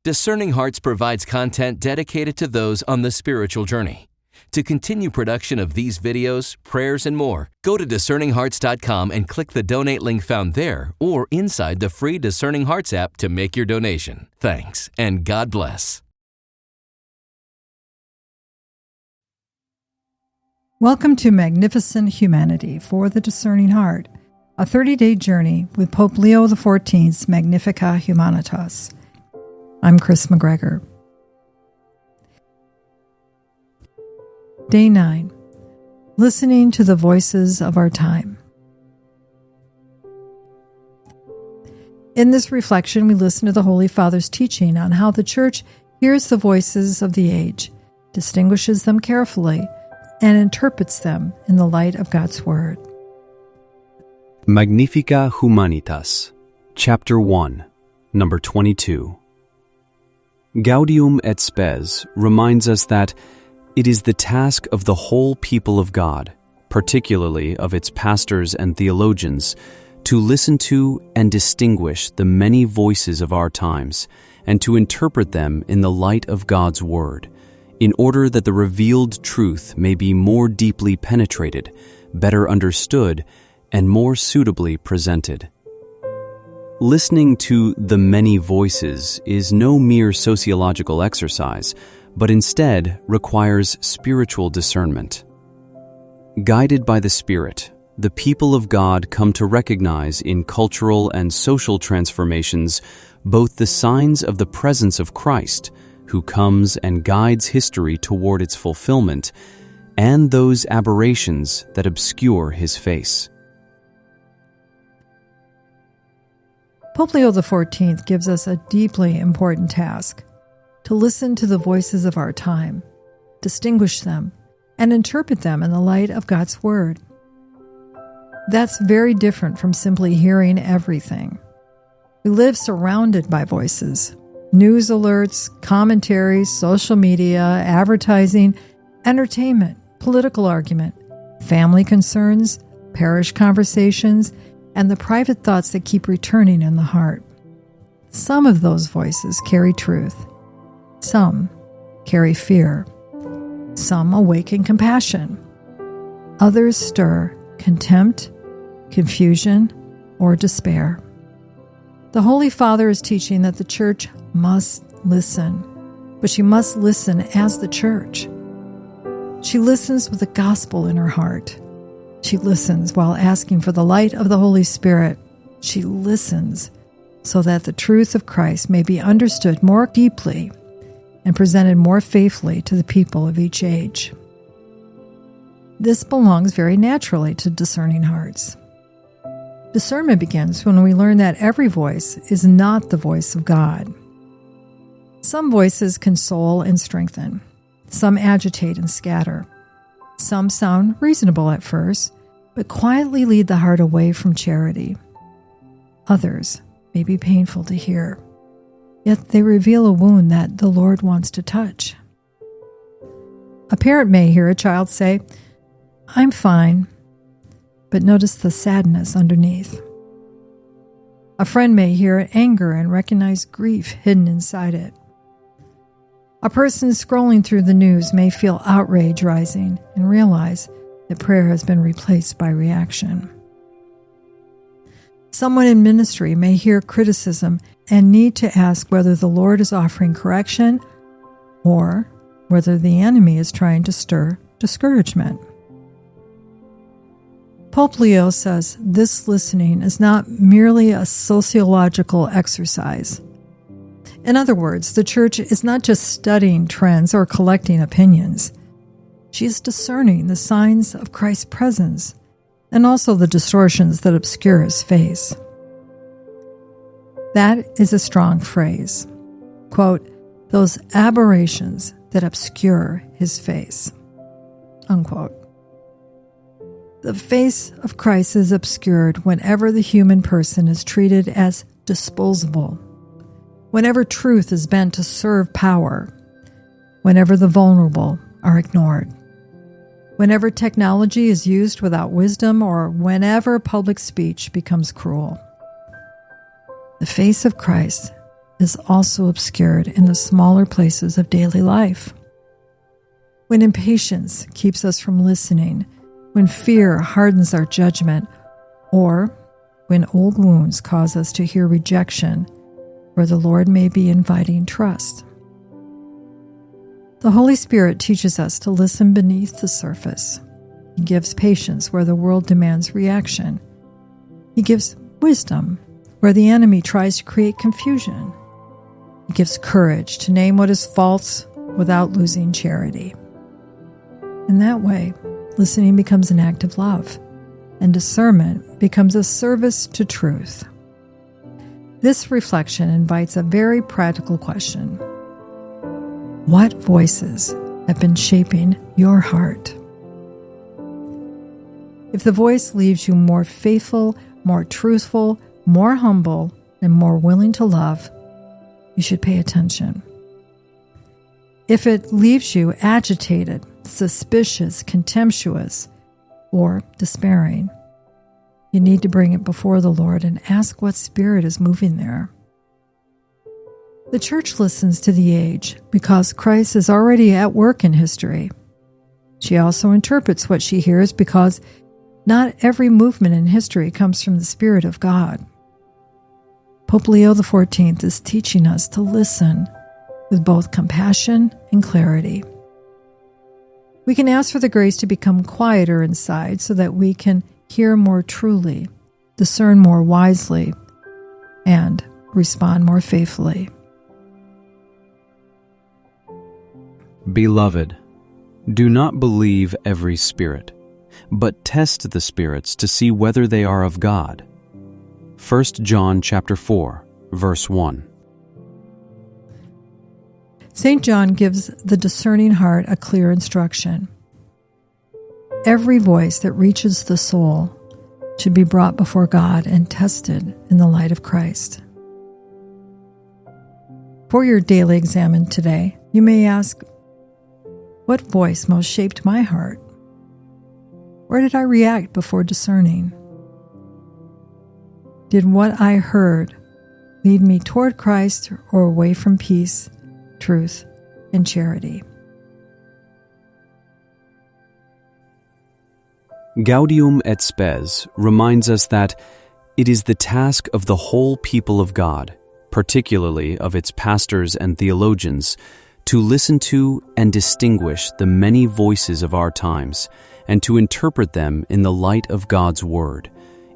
Discerning Hearts provides content dedicated to those on the spiritual journey. To continue production of these videos, prayers, and more, go to discerninghearts.com and click the donate link found there or inside the free Discerning Hearts app to make your donation. Thanks, and God bless. Welcome to Magnificent Humanity for the Discerning Heart, a 30-day journey with Pope Leo XIV's Magnifica Humanitas. I'm Chris McGregor. Day 9. Listening to the voices of our time. In this reflection, we listen to the Holy Father's teaching on how the Church hears the voices of the age, distinguishes them carefully, and interprets them in the light of God's Word. Magnifica Humanitas, Chapter 1, Number 22. Gaudium et Spes reminds us that it is the task of the whole people of God, particularly of its pastors and theologians, to listen to and distinguish the many voices of our times, and to interpret them in the light of God's Word, in order that the revealed truth may be more deeply penetrated, better understood, and more suitably presented. Listening to the many voices is no mere sociological exercise, but instead requires spiritual discernment. Guided by the Spirit, the people of God come to recognize in cultural and social transformations both the signs of the presence of Christ, who comes and guides history toward its fulfillment, and those aberrations that obscure his face. Pope Leo XIV gives us a deeply important task: to listen to the voices of our time, distinguish them, and interpret them in the light of God's Word. That's very different from simply hearing everything. We live surrounded by voices: news alerts, commentaries, social media, advertising, entertainment, political argument, family concerns, parish conversations, and the private thoughts that keep returning in the heart. Some of those voices carry truth. Some carry fear. Some awaken compassion. Others stir contempt, confusion, or despair. The Holy Father is teaching that the Church must listen, but she must listen as the Church. She listens with the gospel in her heart. She listens while asking for the light of the Holy Spirit. She listens so that the truth of Christ may be understood more deeply and presented more faithfully to the people of each age. This belongs very naturally to discerning hearts. Discernment begins when we learn that every voice is not the voice of God. Some voices console and strengthen. Some agitate and scatter. Some sound reasonable at first, but quietly lead the heart away from charity. Others may be painful to hear, yet they reveal a wound that the Lord wants to touch. A parent may hear a child say, "I'm fine," but notice the sadness underneath. A friend may hear anger and recognize grief hidden inside it. A person scrolling through the news may feel outrage rising and realize that prayer has been replaced by reaction. Someone in ministry may hear criticism and need to ask whether the Lord is offering correction or whether the enemy is trying to stir discouragement. Pope Leo says this listening is not merely a sociological exercise. In other words, the Church is not just studying trends or collecting opinions. She is discerning the signs of Christ's presence and also the distortions that obscure his face. That is a strong phrase. Quote, "those aberrations that obscure his face." Unquote. The face of Christ is obscured whenever the human person is treated as disposable, whenever truth is bent to serve power, whenever the vulnerable are ignored, whenever technology is used without wisdom, or whenever public speech becomes cruel. The face of Christ is also obscured in the smaller places of daily life. When impatience keeps us from listening, when fear hardens our judgment, or when old wounds cause us to hear rejection, where the Lord may be inviting trust. The Holy Spirit teaches us to listen beneath the surface. He gives patience where the world demands reaction. He gives wisdom where the enemy tries to create confusion. He gives courage to name what is false without losing charity. In that way, listening becomes an act of love, and discernment becomes a service to truth. This reflection invites a very practical question. What voices have been shaping your heart? If the voice leaves you more faithful, more truthful, more humble, and more willing to love, you should pay attention. If it leaves you agitated, suspicious, contemptuous, or despairing, you need to bring it before the Lord and ask what spirit is moving there. The church listens to the age because Christ is already at work in history. She also interprets what she hears because not every movement in history comes from the Spirit of God. Pope Leo XIV is teaching us to listen with both compassion and clarity. We can ask for the grace to become quieter inside so that we can hear more truly, discern more wisely, and respond more faithfully. Beloved, do not believe every spirit, but test the spirits to see whether they are of God. 1 John chapter 4, verse 1. St. John gives the discerning heart a clear instruction. Every voice that reaches the soul should be brought before God and tested in the light of Christ. For your daily examen today, you may ask, what voice most shaped my heart? Where did I react before discerning? Did what I heard lead me toward Christ or away from peace, truth, and charity? Gaudium et Spes reminds us that it is the task of the whole people of God, particularly of its pastors and theologians, to listen to and distinguish the many voices of our times and to interpret them in the light of God's Word,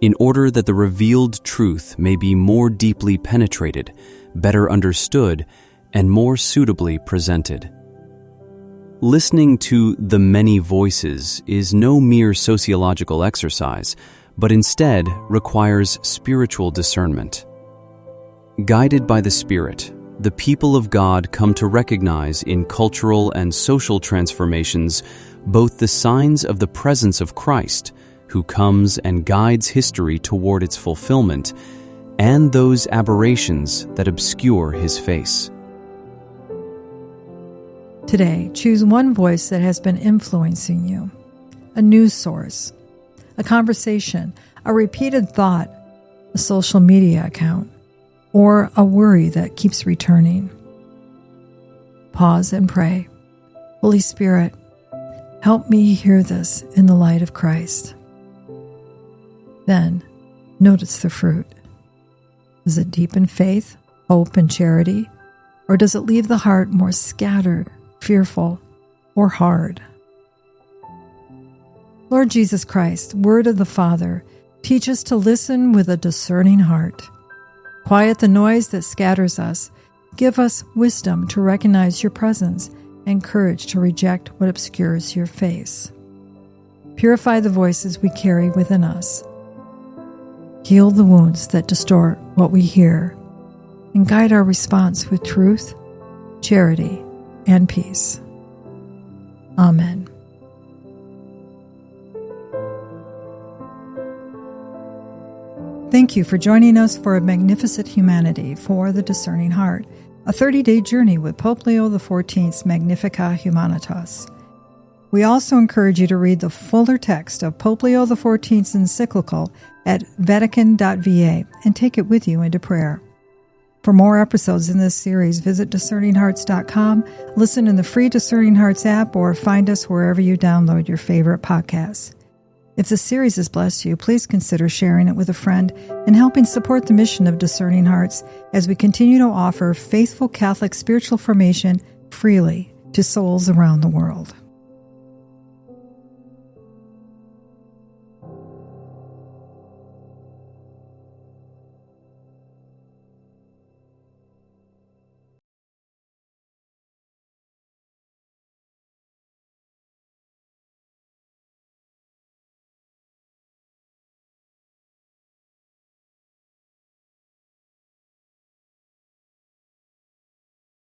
in order that the revealed truth may be more deeply penetrated, better understood, and more suitably presented. Listening to the many voices is no mere sociological exercise, but instead requires spiritual discernment. Guided by the Spirit, the people of God come to recognize in cultural and social transformations both the signs of the presence of Christ, who comes and guides history toward its fulfillment, and those aberrations that obscure his face. Today, choose one voice that has been influencing you, a news source, a conversation, a repeated thought, a social media account, or a worry that keeps returning. Pause and pray. Holy Spirit, help me hear this in the light of Christ. Then, notice the fruit. Does it deepen faith, hope, and charity, or does it leave the heart more scattered, fearful, or hard? Lord Jesus Christ, Word of the Father, teach us to listen with a discerning heart. Quiet the noise that scatters us. Give us wisdom to recognize your presence and courage to reject what obscures your face. Purify the voices we carry within us. Heal the wounds that distort what we hear, and guide our response with truth, charity, and peace. Amen. Thank you for joining us for a magnificent humanity for the Discerning Heart, a 30-day journey with Pope Leo XIV's Magnifica Humanitas. We also encourage you to read the fuller text of Pope Leo XIV's encyclical at Vatican.va and take it with you into prayer. For more episodes in this series, visit discerninghearts.com, listen in the free Discerning Hearts app, or find us wherever you download your favorite podcasts. If the series has blessed you, please consider sharing it with a friend and helping support the mission of Discerning Hearts as we continue to offer faithful Catholic spiritual formation freely to souls around the world.